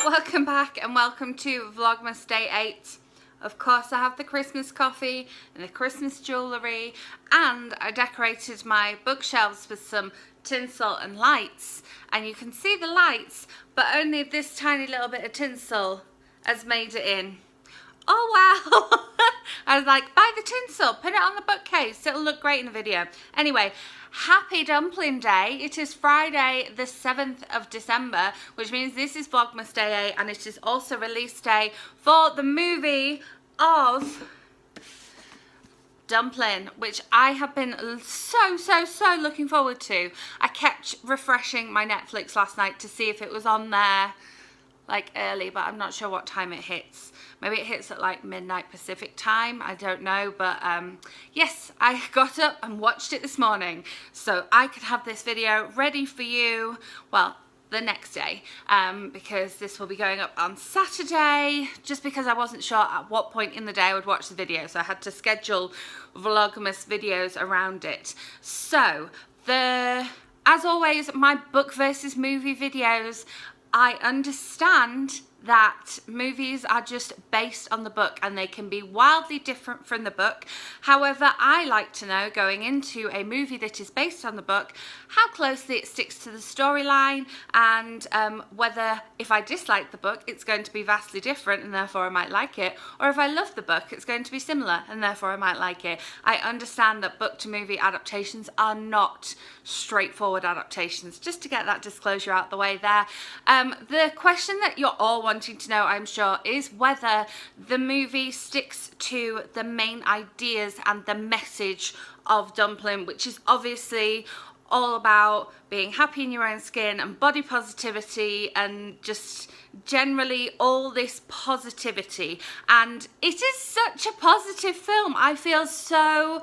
Welcome back and welcome to Vlogmas Day 8. Of course I have the Christmas coffee and the Christmas jewellery, and I decorated my bookshelves with some tinsel and lights, and you can see the lights but only this tiny little bit of tinsel has made it in. Oh wow. I was like, buy the tinsel, put it on the bookcase, it'll look great in the video. Anyway, happy Dumpling Day. It is Friday the 7th of December, which means this is Vlogmas Day 8, and it is also release day for the movie of Dumplin, which I have been so looking forward to. I kept refreshing my Netflix last night to see if it was on there like early, but I'm not sure what time it hits. Maybe it hits at like midnight Pacific time, I don't know, but yes, I got up and watched it this morning so I could have this video ready for you, well, the next day, because this will be going up on Saturday, just because I wasn't sure at what point in the day I would watch the video, so I had to schedule Vlogmas videos around it. So as always, my book versus movie videos, I understand that movies are just based on the book and they can be wildly different from the book. However, I like to know, going into a movie that is based on the book, how closely it sticks to the storyline, and whether if I dislike the book it's going to be vastly different and therefore I might like it, or if I love the book it's going to be similar and therefore I might like it. I understand that book to movie adaptations are not straightforward adaptations, just to get that disclosure out the way there. The question that you're all wanting to know, I'm sure, is whether the movie sticks to the main ideas and the message of Dumplin, which is obviously all about being happy in your own skin and body positivity and just generally all this positivity. And it is such a positive film. I feel so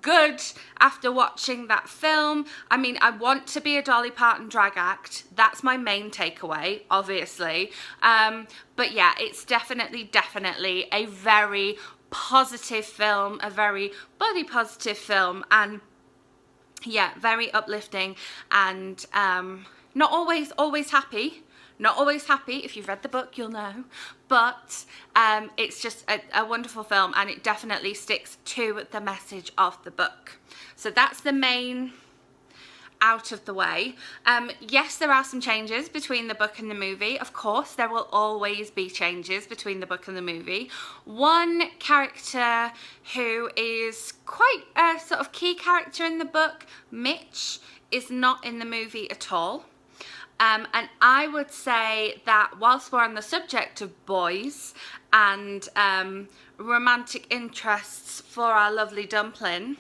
good after watching that film. I mean, I want to be a Dolly Parton drag act. That's my main takeaway, obviously. But yeah, it's definitely a very positive film, a very body positive film, and yeah, very uplifting, and not always happy. Not always happy. If you've read the book, you'll know. But it's just a wonderful film, and it definitely sticks to the message of the book. So that's the main out of the way. Yes, there are some changes between the book and the movie. Of course, there will always be changes between the book and the movie. One character who is quite a sort of key character in the book, Mitch, is not in the movie at all. And I would say that whilst we're on the subject of boys and romantic interests for our lovely Dumplin,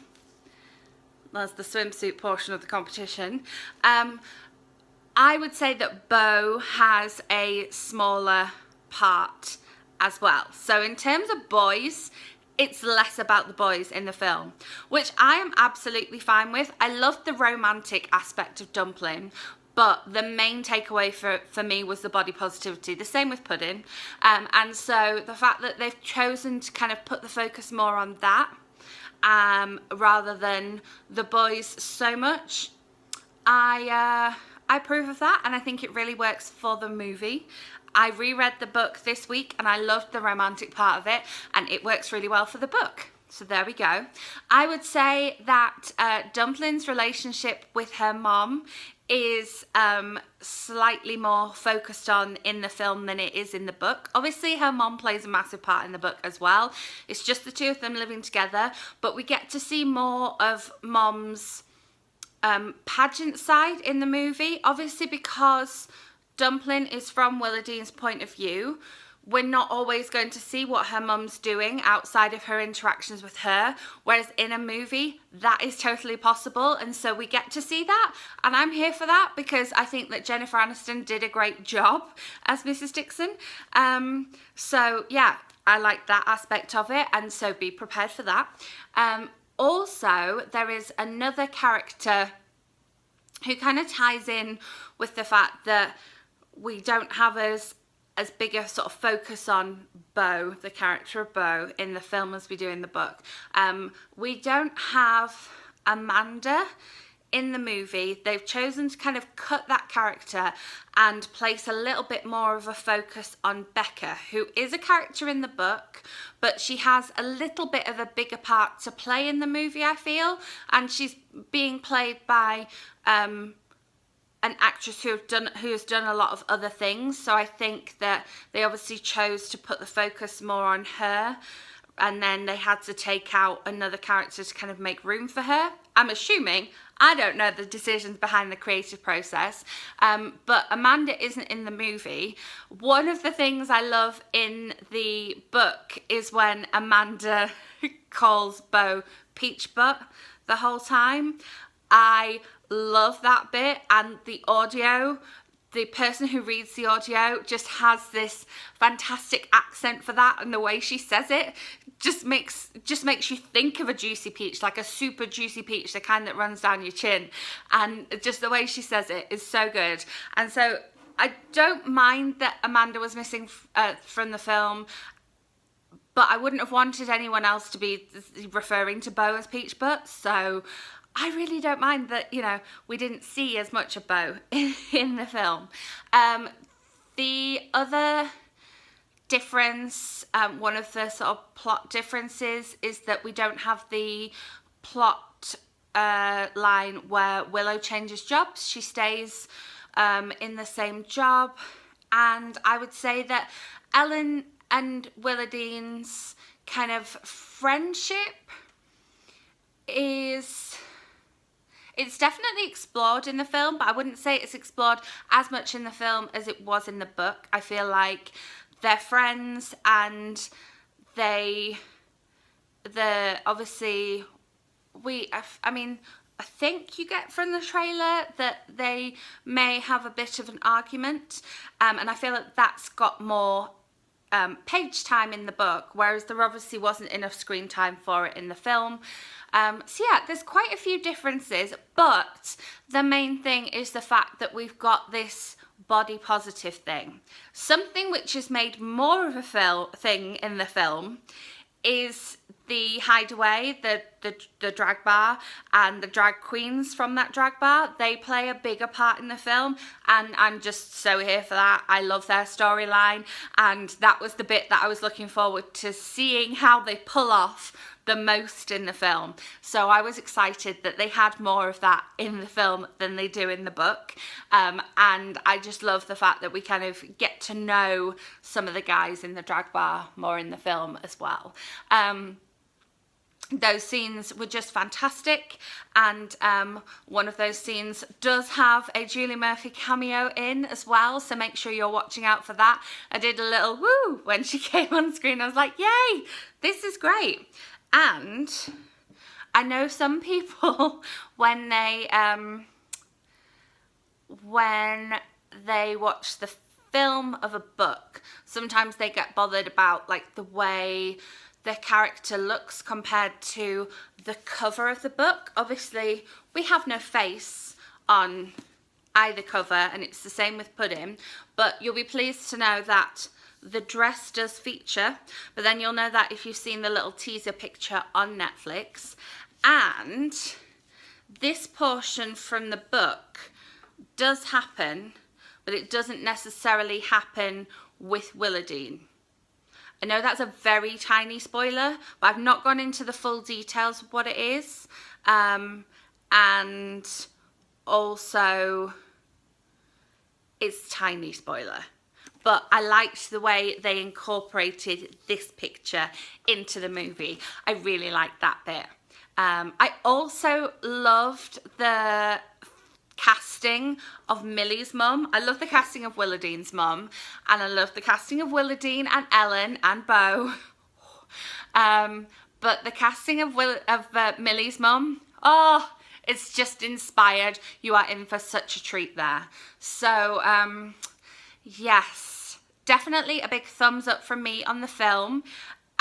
that's the swimsuit portion of the competition, I would say that Beau has a smaller part as well. So in terms of boys, it's less about the boys in the film, which I am absolutely fine with. I love the romantic aspect of Dumplin, but the main takeaway for me was the body positivity. The same with Pudding. And so the fact that they've chosen to kind of put the focus more on that, rather than the boys so much, I approve of that, and I think it really works for the movie. I reread the book this week and I loved the romantic part of it, and it works really well for the book. So there we go. I would say that Dumplin's relationship with her mom is slightly more focused on in the film than it is in the book. Obviously her mom plays a massive part in the book as well. It's just the two of them living together, but we get to see more of mom's pageant side in the movie. Obviously, because Dumplin is from Willowdene's point of view, we're not always going to see what her mum's doing outside of her interactions with her, whereas in a movie that is totally possible, and so we get to see that, and I'm here for that because I think that Jennifer Aniston did a great job as Mrs. Dixon. So yeah, I like that aspect of it, and so be prepared for that. Also, there is another character who kind of ties in with the fact that we don't have as big a sort of focus on Beau, the character of Beau, in the film as we do in the book. We don't have Amanda in the movie, they've chosen to kind of cut that character and place a little bit more of a focus on Becca, who is a character in the book, but she has a little bit of a bigger part to play in the movie, I feel, and she's being played by an actress who has done a lot of other things, so I think that they obviously chose to put the focus more on her, and then they had to take out another character to kind of make room for her. I'm assuming, I don't know the decisions behind the creative process, but Amanda isn't in the movie. One of the things I love in the book is when Amanda calls Bo Peach Butt the whole time. I love that bit, and the audio, the person who reads the audio just has this fantastic accent for that, and the way she says it just makes you think of a juicy peach, like a super juicy peach, the kind that runs down your chin, and just the way she says it is so good. And so I don't mind that Amanda was missing from the film, but I wouldn't have wanted anyone else to be referring to Bo as Peach Butt, so I really don't mind that, you know, we didn't see as much of Bo in the film. The other difference, one of the sort of plot differences, is that we don't have the plot line where Willow changes jobs. She stays in the same job, and I would say that Ellen and Willowdene's kind of friendship is... It's definitely explored in the film, but I wouldn't say it's explored as much in the film as it was in the book. I feel like they're friends, and obviously, I mean, I think you get from the trailer that they may have a bit of an argument, and I feel like that's got more page time in the book, whereas there obviously wasn't enough screen time for it in the film. So yeah, there's quite a few differences, but the main thing is the fact that we've got this body positive thing. Something which is made more of a thing in the film is the hideaway, the drag bar, and the drag queens from that drag bar. They play a bigger part in the film, and I'm just so here for that. I love their storyline, and that was the bit that I was looking forward to seeing how they pull off the most in the film. So I was excited that they had more of that in the film than they do in the book, and I just love the fact that we kind of get to know some of the guys in the drag bar more in the film as well. Those scenes were just fantastic, and one of those scenes does have a Julie Murphy cameo in as well, so make sure you're watching out for that. I did a little woo when she came on screen. I was like, yay, this is great. And I know some people when they watch the film of a book, sometimes they get bothered about like the way the character looks compared to the cover of the book. Obviously, we have no face on either cover, and it's the same with Pudding, but you'll be pleased to know that the dress does feature, but then you'll know that if you've seen the little teaser picture on Netflix. And this portion from the book does happen, but it doesn't necessarily happen with Willowdene. I know that's a very tiny spoiler, but I've not gone into the full details of what it is. And also, it's tiny spoiler. But I liked the way they incorporated this picture into the movie. I really liked that bit. I also loved the casting of Millie's mum. I love the casting of Willowdene's mum, and I love the casting of Willowdene and Ellen and Bo. But the casting of Millie's mum, oh, it's just inspired. You are in for such a treat there. So, yes, definitely a big thumbs up from me on the film.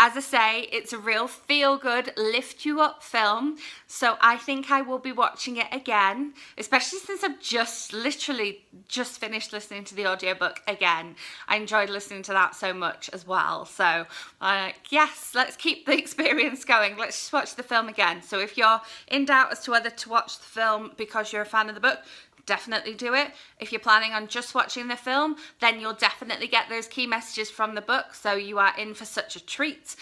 As I say, it's a real feel-good, lift-you-up film, so I think I will be watching it again, especially since I've literally just finished listening to the audiobook again. I enjoyed listening to that so much as well, so yes, let's keep the experience going. Let's just watch the film again. So if you're in doubt as to whether to watch the film because you're a fan of the book, definitely do it. If you're planning on just watching the film, then you'll definitely get those key messages from the book, so you are in for such a treat.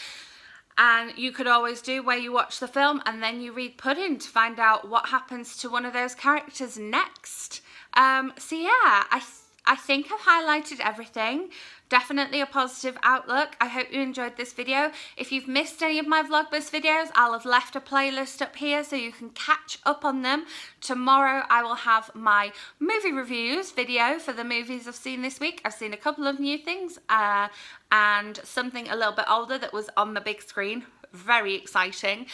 And you could always do where you watch the film and then you read Pudding to find out what happens to one of those characters next. So yeah, I think I've highlighted everything. Definitely a positive outlook. I hope you enjoyed this video. If you've missed any of my Vlogmas videos, I'll have left a playlist up here so you can catch up on them. Tomorrow I will have my movie reviews video for the movies I've seen this week. I've seen a couple of new things and something a little bit older that was on the big screen. Very exciting.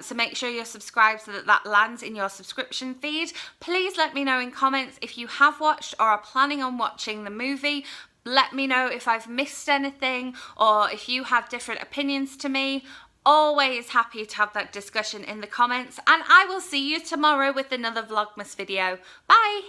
So make sure you're subscribed so that that lands in your subscription feed. Please let me know in comments if you have watched or are planning on watching the movie. Let me know if I've missed anything or if you have different opinions to me. Always happy to have that discussion in the comments, and I will see you tomorrow with another Vlogmas video. Bye!